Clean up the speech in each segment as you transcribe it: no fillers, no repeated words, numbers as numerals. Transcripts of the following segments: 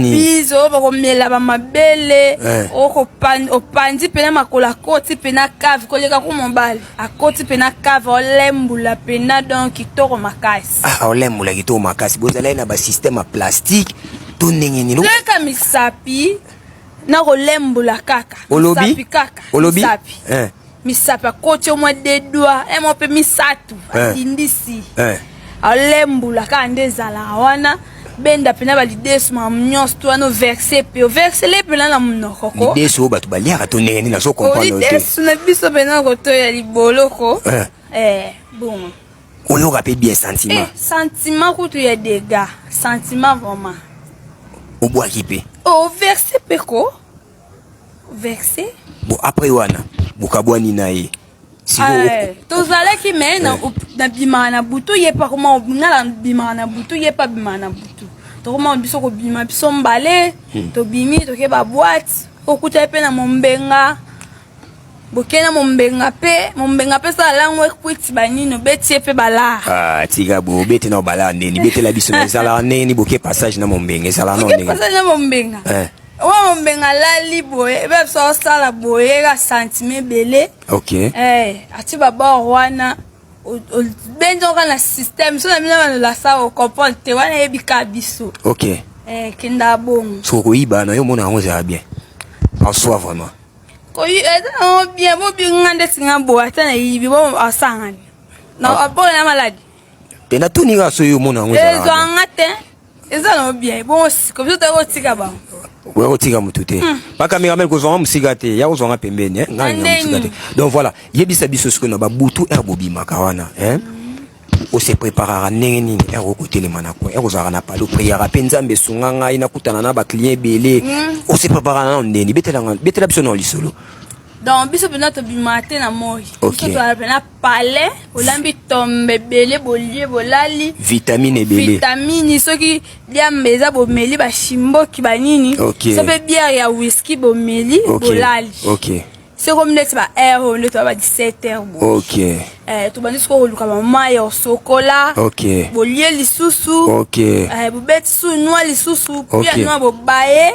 biso bakomela ba mabele opandi pena makola koti pena cave koleka ku mobali akoti pena cave olembula pena donc kitoko makasi olembula kitoko makasi bozala na ba système plastique to ndenge nini leka misapi na kolembula kaka misapi kaka misapi misapi akoti au moins deux doigts mo pe misatu indisi olembula ka ndezala wana benda pena ba lidesu ma mnyos to no verser pe verser le pena na mnoko ko lidesu ba to baliaka to ndenge nini na so comprendre lidesu na biso pena ko to ya liboloko bon oyo rappelle bien sentiment sentiment ko to ya dégâts sentiment vraiment obo akipe verser pe ko verser bon après wana bukabwani na ye tozala ki me na bima na butu ye pa koma ngala bima na butu ye pa bima na butu to koma biso ko bima biso mbale to bimi to ke ba boîte okuta pe na mombenga bokena mombenga pe sa langwe kwiti banino betie pe bala tiga bo bete na bala neni bete la biso na sala neni boke passage na mombenga sala no neni passage na mombenga mombenga lali boye be so sala boye ga sentiment belé ati baba wana benjo kana système so na mina la sa o comprendre te wana ebika biso kenda bon so ko iba na yo mona ngo za bien en soi vraiment ko bien bo bi ngande singa bo ata na yibi bo asangani na abona na maladi pena tuni ga so yo mona ngo za ezo ngate ezo no bien bon ko biso ta ko tika ba wewe tika mutute paka miramel ko zonga musiga te ya ko zonga pembeni ngani musiga te donc voilà yebisa biso ce que no ba butu erbobi makawana o se préparera ndenge nini kotelema na ko ekozala na palo prière pe nzambe sunganga ina kutana na ba client belé o se préparera na ndeni betela biso no lisolo donc biso pena to bimate na moi biso to pena palais olambi tombe belé bolie bolali vitamine belé vitamine soki lia mbeza bomeli ba shimboki banini so pe bière ya whisky bomeli bolali c'est comme net ba heure le to ba 17h to bandi ko luka ba mai au chocolat bolie lisusu bobet su noix lisusu pia noix bobaye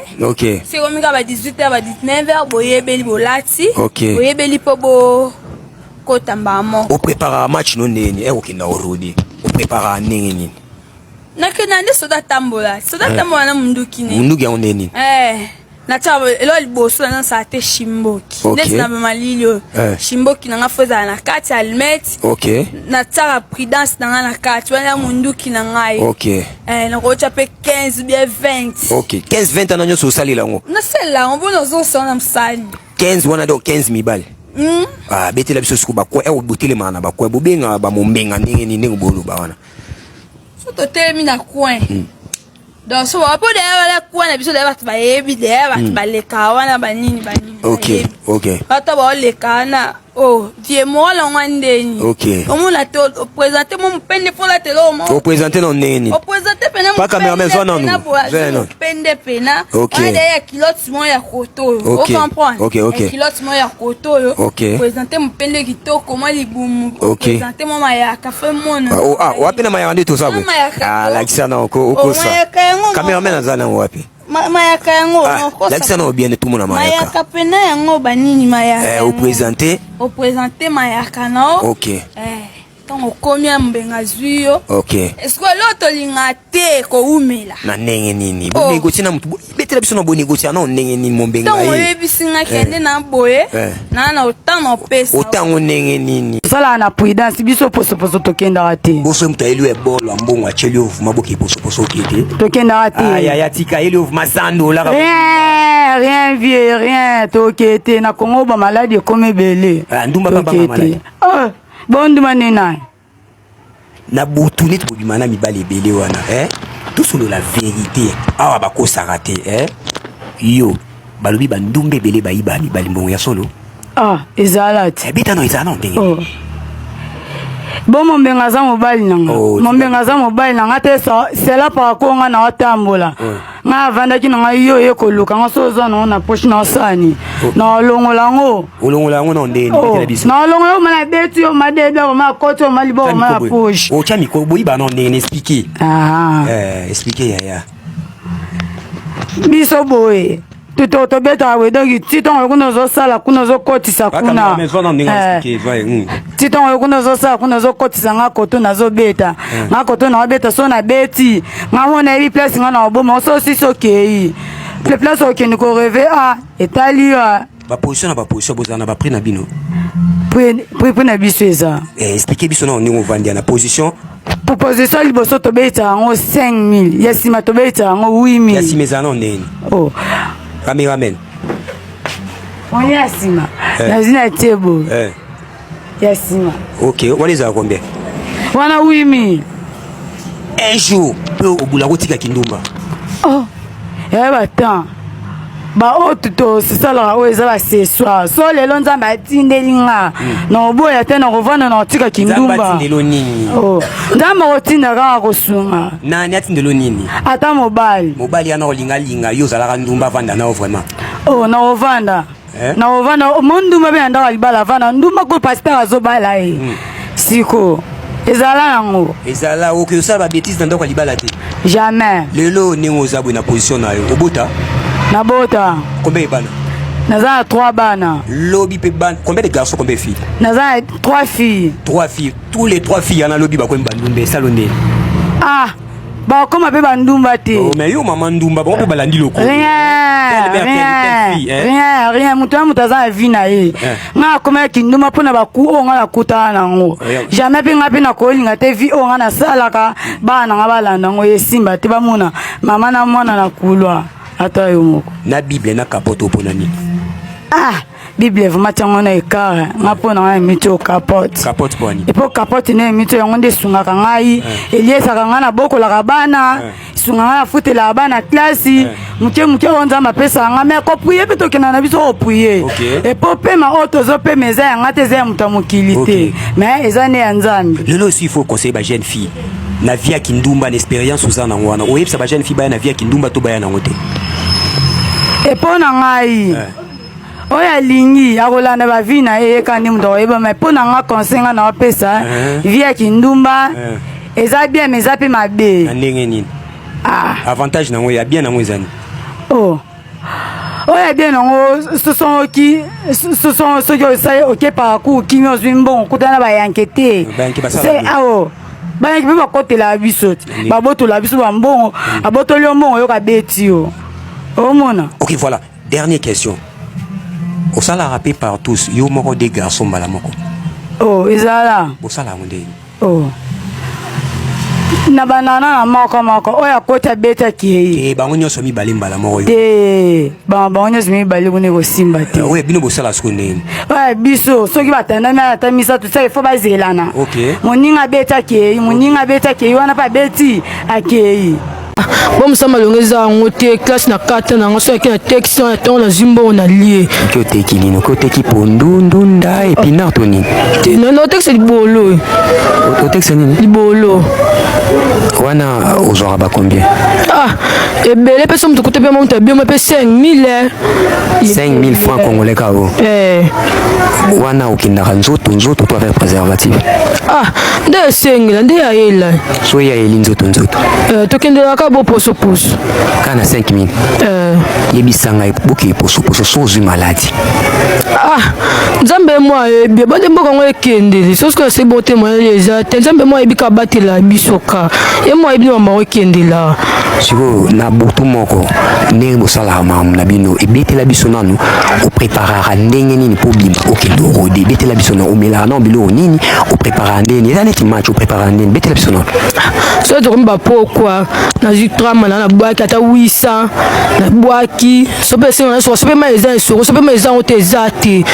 c'est comme ka ba 18h ba 19h boyebeli bolati boyebeli po bo kotamba mo o prépare match no neni kinda orudi o prépare nini nini nakena ndi soda tambola na munduki ne munduki ya neni na tabo elo liboso na sa te shimboki nesina ba malilio shimboki na ngafoza na kati almet na tsara prudence na kati wana munduki na ngai na ko chape 15 bien 20 15 20 ana nyoso salila ngo na sela on bono zo sona msali 15 wana do 15 mibale betela biso suku ba ko botele mana ba ko bobenga ba mombenga ndenge bolo ba wana so to termina coin donc so apo de wala kwa na biso de ba yebi de ba leka wana banini bata ba leka na vie mo la ngandeni omona te présenter mon pende pour la télé o présenter non neni o présenter pena pas caméraman zo non pende pena ande ya kilote mo ya koto o comprendre kilote mo ya koto présenter mon pende kitoko mo libumu présenter mo mayaka fe mona wapi na mayaka to sabo like na ko sa caméraman azana wapi mayaka yango lakisa na bien tout monde mayaka pena yango banini mayaka au présenter mayaka na Tongo komia mbenga zuyo. Esko loto lingate ko umela. Na nenge nini. Bo negotier na mutu. Betela biso na bo négocier na nenge nini mombenga ye. Tongo yebisinga kende na boye. Na autant na pesa. Autant nenge nini. Sala na prudence biso poso tokenda ate. Boso mta elu e bolo ambongo acheli ovuma boki poso kete. Tokenda ate. Aya tika elu ovuma $100. Rien vieux, rien tokete na Congo ba maladie comme belé. Ndumba papa maladie. Bon manena na butuni to bimana mibale belé wana tout sur la vérité awa bako sarate yo balobi bandumbe belé bayiba mibale mbongo ya solo ezalate beta no ezana ndenge bon mombenga za mobile nanga mombenga za mobile nanga te c'est là par konga na watambola nga vanda ki nanga yo ekoluka nga soza na poche na sani na longolango na ndeni betela biso na longolango mana beti yo madede ma koto malibo ma poche o chami ko boyiba no ndeni expliquer expliquer ya biso boye tobeta we donc titongo kuna zosala kuna zokotisa kuna titongo kuna zosala kuna zokotisa ngako to nazobeta ngako to nazobeta so na beti ngamona ebi place ngana oboma so sisokei le place okeni ko rêver a etali ba position bozana ba prix na bino prix na biso eza expliquer biso na ndingo vandia na position proposition liboso tobeta yango 5000 ya sima tobeta yango 8000 ya sima ezana ndeni cameraman on ya sima nazina tebo ya sima ok wana ezala combien wana 8000 un jour pe obula kotika kindumba ya batan ba otuto sisala o eza ba seswa so lelo nzamba atindeli nga na oboya te na kovana na otika kindumba nzamba atindelo nini nzamba otinda kaka kosunga nani atindelo nini ata mobali yana olinga yo ozalaka ndumba vanda nao vraiment na ovanda na ovanda mondumba be andaka libala vanda ndumba ko pasteur azobala siko ezala nango ezala oke osala ba bêtise na ndako libala te jamais lelo ningo ozabwe na position na yo obota Nabota. Combien de bana? Naza 3 bana. Lobby pe ban. Combien de garçons, combien de filles? Naza 3 filles. 3 filles. Tous les 3 filles en lobby ba ko mbandumbe salonné. Ah. Ba koma pe bandumba te. Oh mais yo maman ndumba ba pe balandi loko. Rien mutu mutaza vina ye. Nga koma kinduma pona ba ku o nga kuta nango. Jamais pe nga pe na ko linga te vi o nga na salaka bana nga balanda ngo yesimba te ba mona mama na mwana na kulwa. Ata yo moko. Na Bible na capote pona ni. Bible vraiment tango na ekara nga pona nga mito capote. Capote poni. Et pour capote na mito yango nde sunga kangai eliesa kanga na boko la kabana sunga na fute la bana classe muke onza mapesa nga me ko prier pe to kena na biso ko prier. Et pour pema auto zo pe meza nga te za mutamukilité. Mais ezane ya nzambe. Lelo aussi il faut conseiller ba jeune fille. Na via kindumba l'expérience uzana ngwana. Oyebisa ba jeune fille ba na via kindumba to ba ya na ngote. Et pour na ngai oya lingi akolanda ba vina ekani muto eba mais pour na nga conseil na opesa via kindumba eza bien mais eza pe mabe ndenge nini avantage nango ya bien nango ezani oya bien nango ce sont ceux qui ont OK parcours qui ont une bon kutana ba yankete c'est bayanki pe bakotela biso babotola biso bambongo abotoli ombongo yoka beti yo omona. Ok, voilà, dernière question. Au salaire rappelé par tous, yo moko des garçons balamoko. Ezala. Au salaire mondé. Na banana na moko oya kota beta ki bango nyoso mi bali mbala moko yo bango nyoso mi bali kune ko simba te bino bosala skonde biso soki batanda na ata misa tu sai fo bazelana moninga beta ki wana pa beti akei bon msama longeza ngote classe na kata na ngoso yake na texte na ton la zimbo na lié ko teki nino ko teki pondundunda épinard toni no texte libolo o texte nini libolo wana ozora ba combien ebele pesa mtu kutepe monta bio me pe 5000 5000 francs congolais kao wana ukindaka nzoto to avec préservatif nde sengela nde ya ela so ya eli nzoto tokendela ka bo poso kana 5000 yebisanga boki poso so maladie nzambe moi bien bande mboka ngo ekendele so ce c'est beauté moi les atel nzambe moi ebika batela bisoka et moi ebi mama ekendela siko na butu moko ndenge bosala mamu na bino ebetela biso nanu o préparera ndenge nini po bima okendo rodi betela biso na omela na bilo nini o préparera ndenge eza neti match o préparera ndenge betela biso nanu so to komba pourquoi na jitrama na boaki ata 800 na boaki so pe singa so pe ma eza so pe ma eza otezate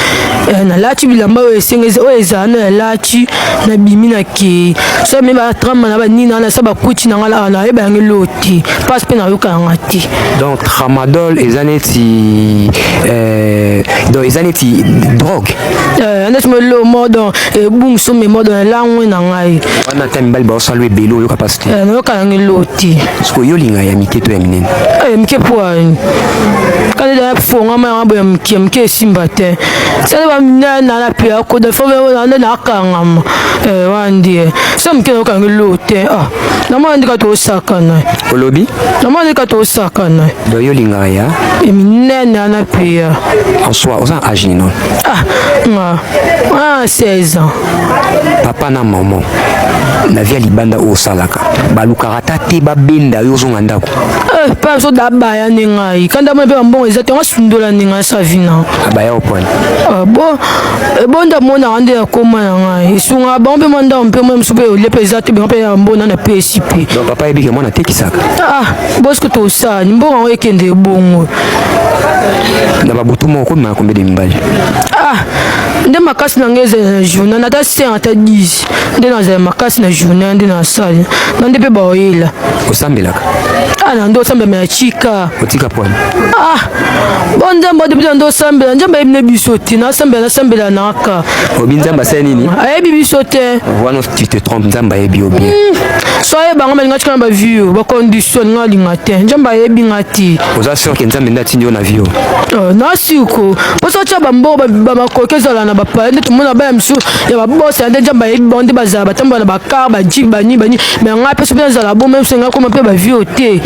na lati bilamba o esengeza o eza na lati na bimi na ke so me ba trama na ba nina na sa ba kuti na ngala na e ba ngiloti passe pe na yoka ngati donc tramadol ezaneti donc ezaneti drogue neti melo modo bung so me modo la ngwe na ngai wana ta mibali ba osalwe belo yo capacité no kala ngiloti sko yo linga ya miketo ya minene mike poani kana da fonga ma ngabo ya mike simba te sala ba mina na pia ko da fo na kangam wandie so mike no kala ngiloti na ma ndika to sakana olobi na ma ndika to sakana do yo linga ya minene na pia en soi aux âge non 16 ans papa na maman na via libanda o salaka balukara te babenda yo zonga ndako pa so da baya ningai kanda mpe mbongo ezate ngasundola ninga sa vina abaya opone bonda mona ande ya koma na ngai sunga bombe manda mpe mo msupe lepe ezate mpe ya mbona na PSP donc papa ebike mona tekisaka bosko to sa mbongo ekende bongo na babutu moko ma kombe de mbali nde makasi na ngeze na journée na ta 5 ata 10 nde na makasi na journée nde na sali na nde pe ba oyela osambelaka na ndo sambela na chika otika pone bonde mbode bi ndo sambela njamba ibne bisote na sambela na ka obinzamba sa nini ayebi bisote wana tu te trompes nzamba yebi obie so ayeba ngamba linga chika na ba view ba condition nga linga te njamba yebi ngati oza sûr que nzambe ndati ndio na view na siko poso cha bambo ba makokezala na bapa nde tumona ba msu ya babosa nde njamba yebi bonde bazala batambo na bakar ba jeep bani mais nga peso pe zala bo même senga koma pe ba view te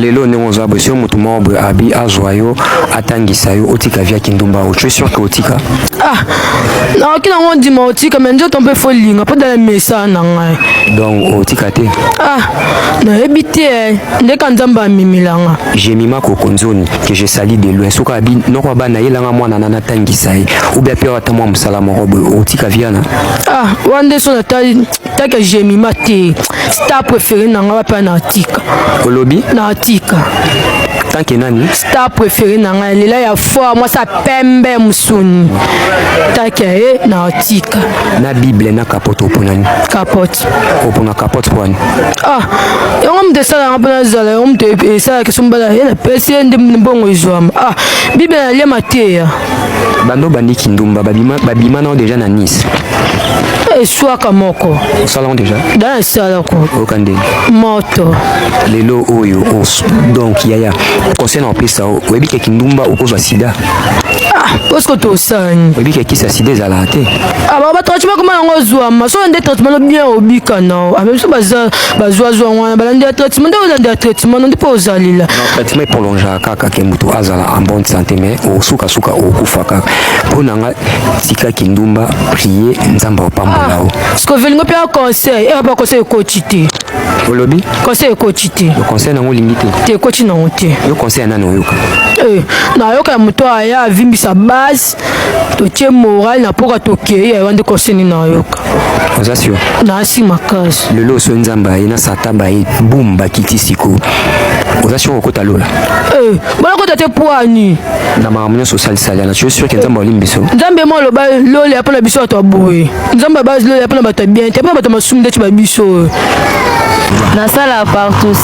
lelo ndenge oza bosi mutu moko abi azwa yo atangisa yo otika via kindumba o tu es sûr que otika na kina ngo ndima otika mais njoto mpe folinga po dala mesa na ngai donc otika te na ebite ndeka nzamba amimilanga jemima kokonzoni que je sali de loin soka abi noko bana yelanga mwana na natangisa ye ou bien pe atamwa musala moko boy otika viana wande so na taka jemima te star préféré nanga wapa na atika olobi na atika tanke nani star préféré nanga lela ya foi moi sa pembe musuni taka na atika na bible na capote oponani capote opona capote pone yango mte sala ngapana zala yango mte sala kesumbala yana pesi ende mbongo izwama bible na lema te ya bando bandiki ndumba babima na déjà na Nice eswaka moko salon déjà dans sala ko okande moto lelo oyo donc yaya concernant pesa oyebi ke kindumba okozwa sida parce que to sani oyebi ke kisa sida ezala te ba traitement comment yango zwama so nde traitement bien obika na même so bazwa wana balandi traitement nde olandi traitement nde po ozalila traitement prolonge kaka ke mutu azala en bonne santé mais osuka okufa kaka mpona nga tika kindumba prier nzamba opambola o ce que velingo pia conseil pas conseil coach te olobi conseil coach te le conseil nango lingi te coach na te yo conseil nani oyoka na yoka mutu aya avimbisa base totie moral na poka tokeye ya wande conseil na yoka oza sûr na si makasi lelo so nzamba ye na satamba ye boum bakiti siko oza sûr okota lola bona kota te poani na makambo nyonso osalisali na tu es sûr ke nzamba olimbi biso nzambe mo aloba lole ya mpona biso bato aboye nzambe abasi lole ya mpona bato bien te mpona bato masumu nde ti babiso nasala partout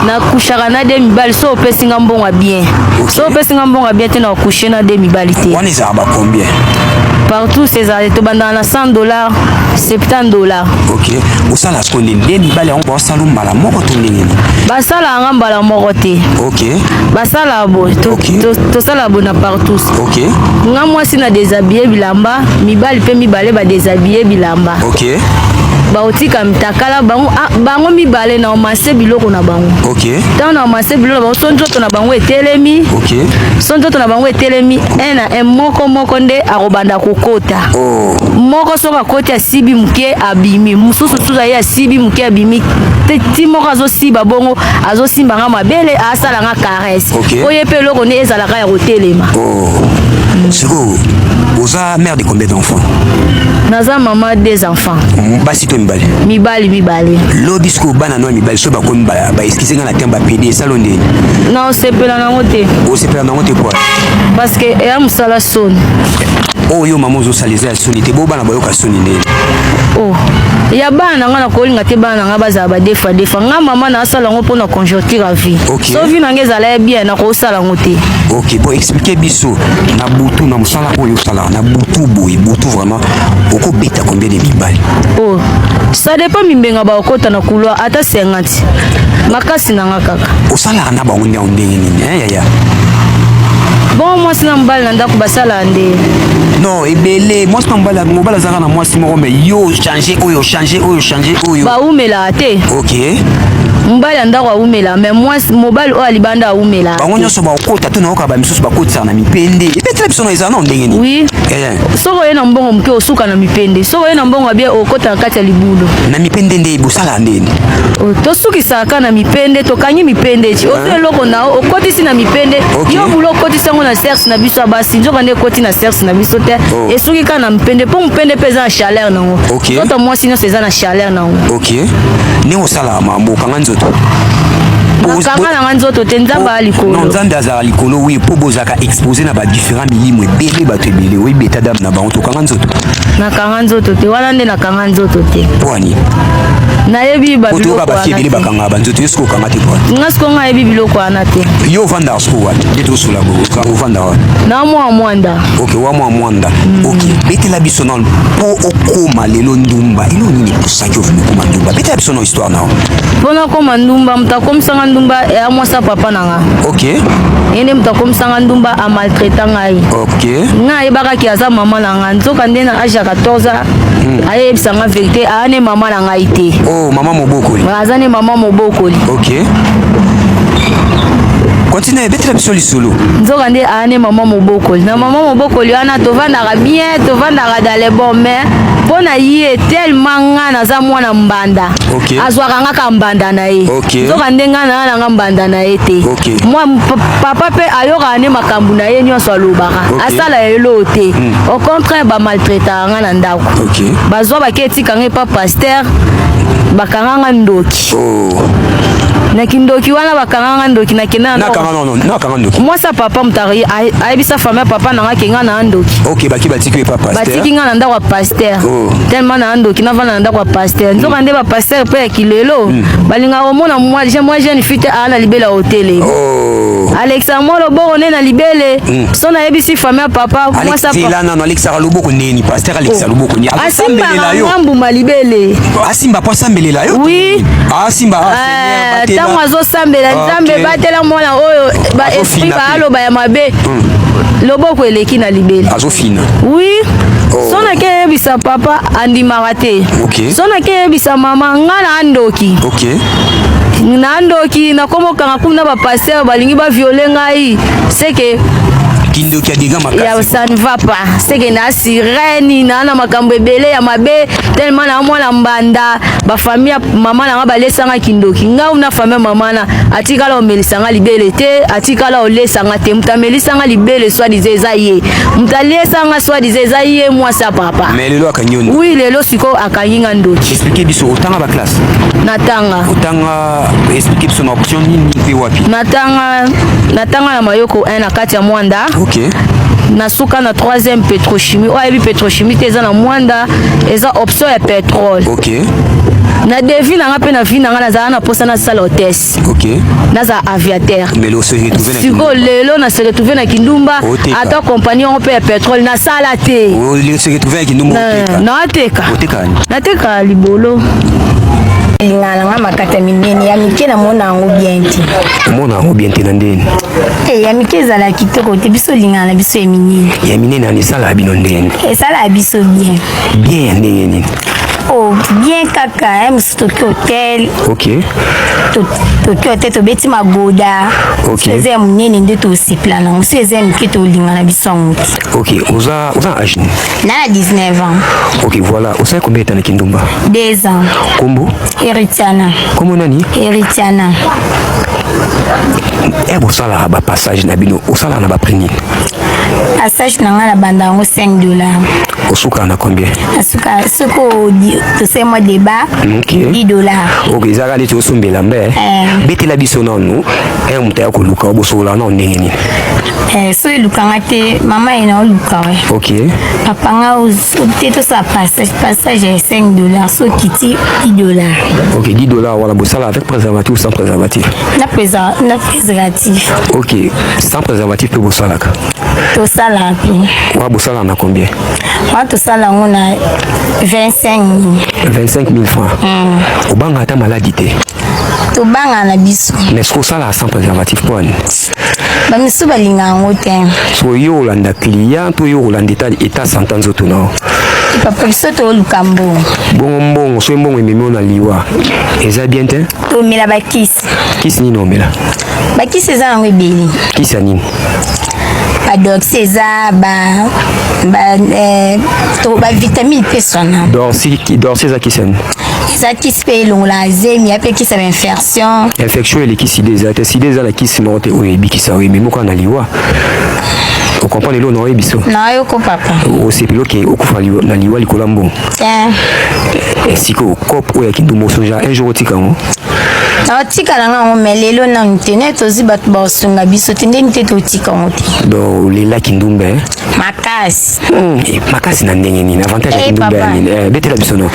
nakushaka na de mibali so opesinga mbongo bien so opesinga mbongo bien te na okushe na de mibali te wana ezala bacombien partout ezala tobandaka na $100 $70 ok osala siko ndeni de mibali yango baosala mbala moko to ndenge nini basala yanga mbala moko te ok basala bo tosala bo na partout ok nga mwasi na déshabille bilamba mibali mpe mibale badéshabille bilamba ok baotika mitakala bango mibale na omase biloko na bango ok ntango na omase biloko na bango so nzoto na bango etelemi ok so nzoto na bango etelemi na moko nde akobanda kokota moko soki akoti asibi moke abimi mosusu ye asibi moke abimi ti moko azosiba bongo azosimbanga mabele asalanga caresse oye mpe eloko nde ezalaka ya kotelema siko oza mère de combien d'enfants naza mama 2 enfants basi to mibali lobi siko bana no mibali so bakomi baeskize nga na temba pede esalo ndeni na osepela nango te osepela nango te kwa parce que eya mosala soni oyo mama ozosala eza ya soni te bo bana bayoka soni ndeni Oh, ya bana nga na kolinga te bana nga bazaba defa nga mama na sala ngo pona conjoncture à vie. So vi na ngezala bien na ko sala ngote. OK, pour expliquer biso na butu na musala oyo sala na butu boy, butu vraiment oko beta combien de mibali. Oh, ça dépend mimbenga ba okota na couloir ata 50. Makasi na nga kaka. Osala na ba onde nini ya. Bon, moi c'est mbala na ndako basala ande. Non, ebele, moi c'est mbala zaka na moi si moko mais yo changer oyo. Ba umela te. OK. Mbala ndako umela mais moi mobile o alibanda umela. Bango nyoso ba okota to na okaba misusu ba kotisa na mipende. Ebetele biso na ezana ndenge ni. Oui. Soko ye na mbongo mke osuka na mipende. Soko ye na mbongo bia okota na kati ya libulo. Na mipende nde bosala ndeni. To suki saka na mipende to kanyi mipende ti. O loko na okotisi na mipende. Yo bulo okotisi ngo na sexe na biso basi nzoka nde koti na sexe na biso te. Et suki ka na mipende po mipende peza na chaleur nango. Toto moi sino seza na chaleur nango. OK. Ni osala mambo kanga nzoto. Kanga na nzoto te nzamba alikolo. Non nzanda za alikolo oui po bozaka exposer na ba différents milimo ebele bato ebele oui beta dame na bango to kanga nzoto. Na kanga nzoto te wana nde na kanga nzoto te. Pwani. Na yebi ba biloko ba fiebele ba kanga ba nzoto esko kanga te kwa. Ngasko nga yebi biloko wana te. Yo vanda sko wa yeto sula bo ka vanda wa. Na mwa mwanda. OK wa mwa mwanda. OK. Bete la biso non po okoma lelo ndumba. Ilo nini kusaki ofume koma ndumba. Bete la biso no histoire na. Pona koma ndumba mtakomsanga ndumba ya mwasa papa nanga. OK. Ene mtakomsanga ndumba a maltraiter ngai. OK. Nga yebaka ki aza mama nanga nzoka nde na âge ya 14 ans. Ayebisanga vérité ane mama nanga ite. Oh mama mobokoli. Bazane mama mobokoli. OK. Continue bete la biso lisolo. Nzoka nde ane mama mobokoli. Na mama mobokoli wana tovandaka bien, tovandaka dans les bons mais pona yie tellement ngana za mwana mbanda. OK. Azwaka ngaka mbanda na ye. OK. Nzoka nde ngana na nga mbanda na ye te. OK. Moi papa pe ayoka ane makambu na ye nyonso alobaka. Asala yelo te. Au contraire ba maltraiter ngana ndako. OK. Bazwa baketika ngai pa pasteur bakanganga ndoki. Oh. Na kindoki wana bakanganga ndoki na kena na kanga ndoki. Moi sa papa mutari ayebisa famille papa nanga kenga na ndoki. OK baki batiki pa pasteur. Batiki nga na ndako wa pasteur. Tellement na ndoki na vana na ndako wa pasteur. Nzoka nde ba pasteur pe ya kilelo. Balinga omona moi jeune fille ana libela hotel. Oh. Alexandre Loboko ne na libele. So na yebisi famille papa moi sa papa. Alexandre Alexandre Loboko neni pasteur Alexandre Loboko ni. Asimba ngambu malibele. Asimba po sambelela yo. Oui. Asimba Seigneur tango azosambela nzambe batela mwana oyo ba esprit ba aloba ya mabe. Loboko eleki na libele. Azofina. Oui. Sona ke yebisa papa andimaka te. Sona ke yebisa mama nga na andoki. OK. Na andoki na komokanga kuna ba pasteur balingi ba violer ngai. C'est que kindoki adiga makasi. Ya ça ne va pas. C'est que na sireni na makambo ebele ya mabe tellement na mwana mbanda ba famille mama na ba lesanga kindoki. Nga una famille mama na atikala omelisanga libele te, atikala olesanga te, mutamelisanga libele soit disait ye. Mutalesanga soit disait ye moi sa papa. Mais lelo akanyoni. Oui, lelo siko akanyinga ndoki. Expliquer biso otanga ba classe. Natanga. Otanga expliquer biso na option nini pe wapi. Natanga na mayoko 1 na kati ya mwanda. OK. Nasuka na 3e pétrochimie. Oyebi pétrochimie te eza na mwanda, eza option ya pétrole. OK. Na devi na nga pe na vie na nga nazala na posa na salle hôtesse. OK. Naza aviateur. Mais lo se retrouver na Kindumba. Siko lelo na se retrouver na Kindumba. Ata compagnie on paye pétrole na sala te. O le se retrouver na Kindumba. Na teka. Oteka. Na teka libolo. Ngala nga makata minene ya mike na mona ngo bienti. Mona ngo bienti na ndeni. Ya mike zala kitoko te biso lingana biso ya minene. Ya minene ani sala bino ndeni. Sala biso bien. Bien ndeni. Oh, bien kaka, Toki Hotel. OK. Toki Hotel to beti magoda. OK. Seze munene nde to sipla na. Seze mike to lingana biso ngo. OK, oza âge. Na 19 ans. OK, voilà. Osa combien de temps na Kindumba? 2 ans. Kombo? Eritiana. Comment nani? Eritiana. Bo sala ba passage na bino, osala na ba prix. Passage na nga na banda ngo $5. Osuka na combien? Asuka soko to c'est moi débat. OK. $10. OK, zaka leti osumbela mbe. Beti la biso nonu. Mutaya ko luka obosola na ndenge ni. So elukanga te mama ena oluka we. Ok. Papa nga te to sa passage ya $5 so kiti $10. Ok, $10 voilà bosala avec préservatif ou sans préservatif? Na préservatif. Ok, sans préservatif pe bosalaka. To sala pi. Wa bosala na combien? Wa to sala ngona 25 000 francs. Obanga ata maladie te. To banga na biso. Mais ce que ça là sans préservatif pour ani. Ba misu balinga ngote. So yo olanda client to yo olanda état santé nzoto na. Papa biso to lukambo. Bongo so mbongo ememi na liwa. Eza bien te? To mila bakisi. Kisi ni no mila. Bakisi eza ngo ebeli. Kisi nini? Adox eza ba vitamine personnelle. Dorsi eza kisi nini? Eza kisi pe longola zemi ape kisi ba infection. Infection ele kisi des ate si des ala kisi mote oyebi kisa oyebi moko na liwa. Vous comprenez l'eau non ebiso? Non yoko papa. O sepilo ke okufa na liwa likola mbongo. Siko kop oya kindumo soja un jour otika ngo. Na otika na ngo melelo na internet ozi bat ba sunga biso tende nte to tika ngo. Do lela kindumbe. Makasi. Makasi na ndenge nini avantage kindumbe nini? Bete la biso no.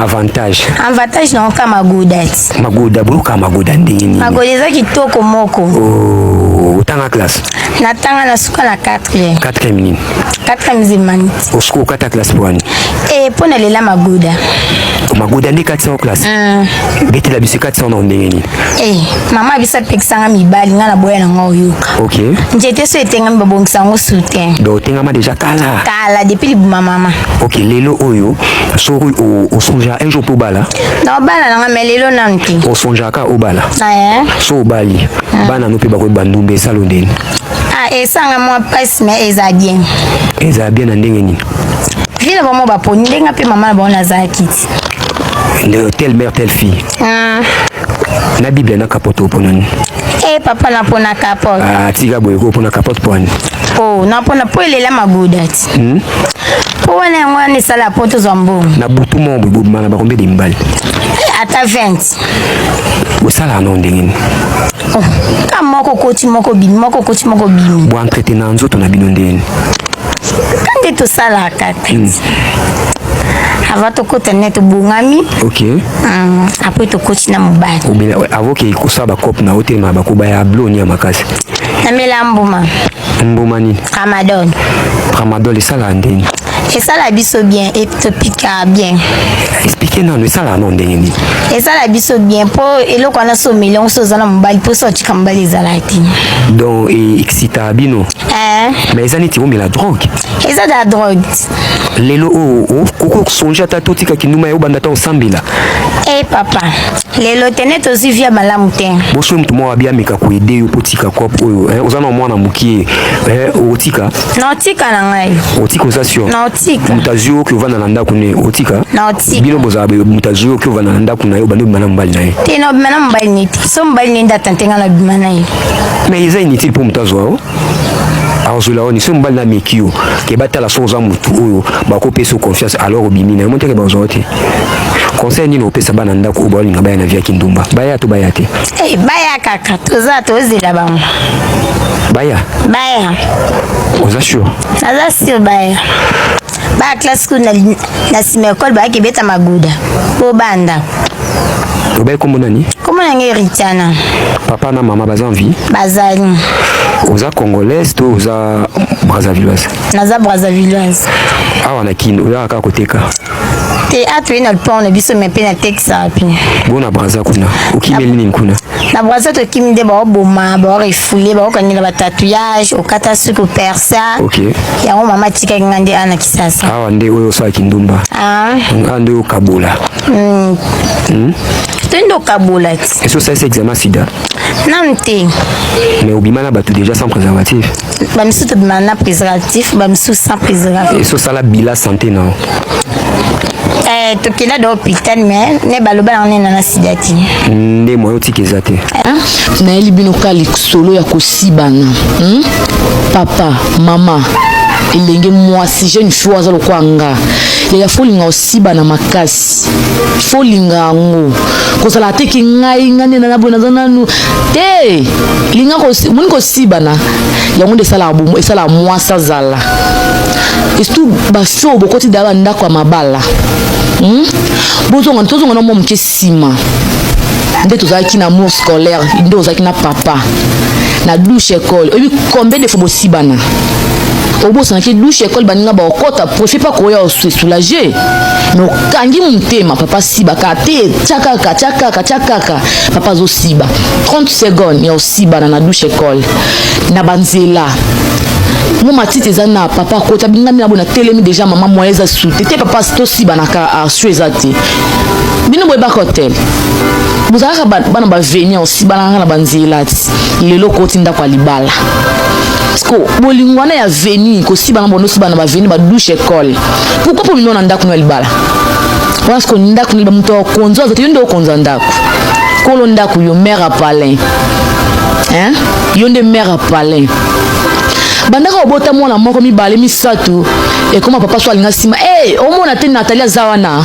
Avantage na oka magodati. Magoda buka magoda ndenge nini? Magoda eza kitoko moko. Oh, tanga classe. Na tanga na suka na 4e. 4e nini? 4e zimani. Osko kata classe pour ani. Pona lela magoda. Magoda ndi 400 classe. Bete la biso 400 na ndenge nini? Mama bisa pekisanga mibali nga na boya na ngo yoka. OK. Njete so etenga mbabongisa ngo soutien. Do tenga ma déjà kala depuis libuma mama. OK, lelo oyo so o sonja un jour pour bala. Na bala na melelo nanti. O sonja ka o bala. So bali. Bana no pe ba ko bandumbe salondeni. Esanga moi passe mais eza bien. Eza bien na ndenge nini? Vile bomo ba poni ndenga pe mama na bona za kiti. De telle mère telle fille. Na Bible na kapoto ponani. Papa na pona kapoto. Tika boye ko pona kapoto poni. Na pona po elela magodati. Pona ngwana sala poto zombo. Na butu mombo bobima na bakombe de mbali. Ata 20. Bosala no ndenge nini? Moko koti moko bimi. Bo entretenir nzoto na bino ndeni. Kande to sala kaka. Avant to kota net bungami. OK. Après to koti na mobali. Obina avoke ikosaba kop na hotel ma bakuba ya bloni ya makasi. Na mela mbuma. Mbuma nini? Tramadol sala ndeni. Et ça la biso bien et te pica bien. Expliquez non ça la non ndenge ni. Et ça la biso bien pour eloko na so million so zana mbali pour so tika mbali zalati. Donc excita bino. Mais ça niti la drogue. Et ça la drogue. Lelo koko sonja ta totika kinuma yo banda ta osambila. Papa. Lelo tenet aussi via malamu te. Boso mtu mwa bia meka ku aider yo potika kwa oyo ozana mwana mukie otika. Na tika na ngai. Otika osasio. Na otika. Mutazio ki ovana nanda kune otika. Na otika. Bino bozabe mutazio ki ovana nanda kuna yo bando bimana mbali naye. Te no bimana mbali niti. So mbali nenda tantenga na bimana ye. Mais ils ont inutile pour mutazo. Azula oni so mbali na mekio ke batala soza mutu oyo bakope so confiance alors obimina monte ke bazote. Conseil ni no pesa bana ndako obali nga baya na via kindumba. Baya to baya te. Baya kaka toza tozela bango. Baya. Oza sure. Aza sure baya. Ba classe ko na simekol ba ke beta maguda. Bo banda. Obaye kombo nani? Kombo nanga Ritana. Papa na mama baza en vie? Bazali. Oza congolaise to oza brazzavilloise? Naza brazzavilloise. Awa na kino oya ka koteka. Te atwe na pont na biso me pe na Texas api. Bona brazza kuna. Okimeli nini kuna? Na brazza to kimide ba oboma ba refoulé ba okanyela ba tatouage okata suko persa. OK. Ya mama tika ngande ana kisasa. Awa nde oyo sa kindumba. Ngande okabola. Tendo kabola. Est-ce que ça c'est examen sida? Namte. Mais obimana batu déjà sans préservatif. Ba misu to bimana préservatif, ba misu sans préservatif. Est-ce que ça la bila santé non? Tokila do hôpital mais ne baloba na na sidati. Nde moyo tikezate. Na eli bino kali solo ya kosibana. Papa, mama. elenge mwasi jeune fille azalo kwanga ya folinga osiba na makasi folinga ngo kozala teki ngai ngane na bona nanu te linga ko moni ko siba na yango de sala bomo esala mwasa zala estu ba fo bokoti daba ndako mabala bozonga tozonga na mo mke sima nde tozaki na mur scolaire nde tozaki na papa na douche école et puis combien de fois bosibana obosa na ki douche école baninga ba okota profite pas ko ya soulager mais kangi mutema papa siba ka te chakaka papa zo siba 30 secondes ya osiba na douche école na banzela mo matite ezana papa kota bingami na bona telemi déjà maman moyeza soute te papa sto siba na ka a suezate bino boy ba hotel buzaka bana ba venir osiba na banzela lelo koti nda kwa libala sko bolingwana ya veni ko siba na bono siba na ba veni ba douche école pourquoi pour minona nda kuna libala parce que nda kuna muto konzo zate ndo konzo ndako kolo ndako yo mère à palin hein yonde mère à palin bandaka obota mwana moko mibale misato et comment papa so alinga sima omona te Natalia zawana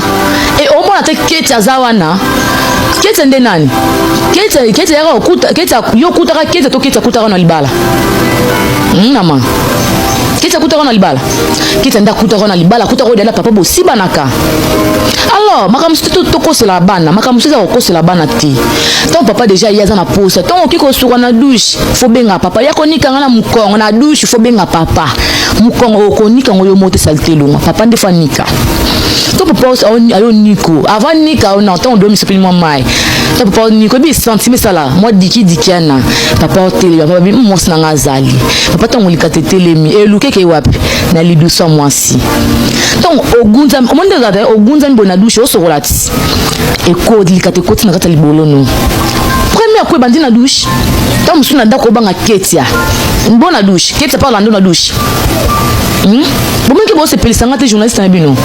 omona te Keti zawana Keti nde nani Keti yaka okuta Keti yokutaka Keti to Keti akutaka na libala mama Keti akutaka na libala Keti nda kutaka na libala kutaka odela papa bosiba naka alors makamusitu tokosela bana makamusitu kokosela bana ti ton papa déjà yaza na posa ton okiko suka na douche fo benga papa yakonika ngana mukongo na douche fo benga papa mukongo okonika ngoyo mote salte lunga papa ndefanika ton papa ayo niko avant nika on entend domi simplement mai ton papa niko bi sentime sala moi dikiana papa tele papa bi monsna ngazali papa ton likate telemi eluke ke wapi na lidusa mwasi ton ogunza omonde zate ogunza bona douche osorolati et code likate koti na kata libolo no première quoi bandi na douche tant musuna ndako banga Ketia mbona douche Ketia parla ndo na douche bomeke bo se pelisanga te journaliste na bino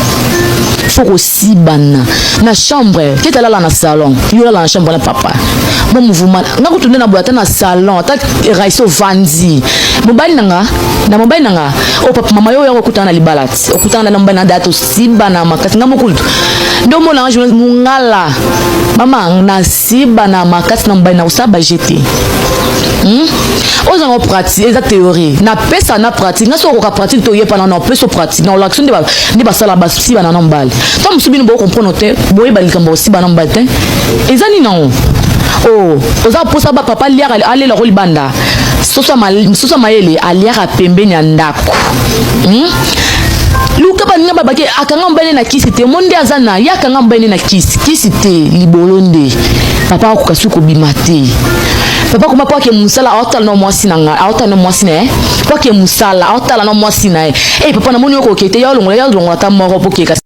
faut aussi bana na chambre Ketia la na salon yo la na chambre na papa bon mouvement ngako tunde na boîte na salon ta raiso vandi mobali nanga na mobali nanga o papa mama yo yako kutana libalati okutana na mbana dato sibana makati ngamo kultu ndo mona journaliste mungala mama na sibana makati na mbana usaba jeté aux en pratique les théories na pesa na pratique na so ko pratique to ye pendant na pesa pratique na l'action de ba sala ba si bana mbali to musubini bo comprendre te boye balikambo aussi bana mbali te ezani non oza posa ba papa liara ale la rolibanda soso mayele aliara pembeni ndako luka baninga babake akanga mbele na kisi te monde azana yakanga mbele na kisi te libolonde papa akukasuko bimate papa kuma kwa ke musala aotala no mwasi nanga aotala no mwasi ne kwa ke musala aotala no mwasi na papa na moni ko kete ya longola ta moko poke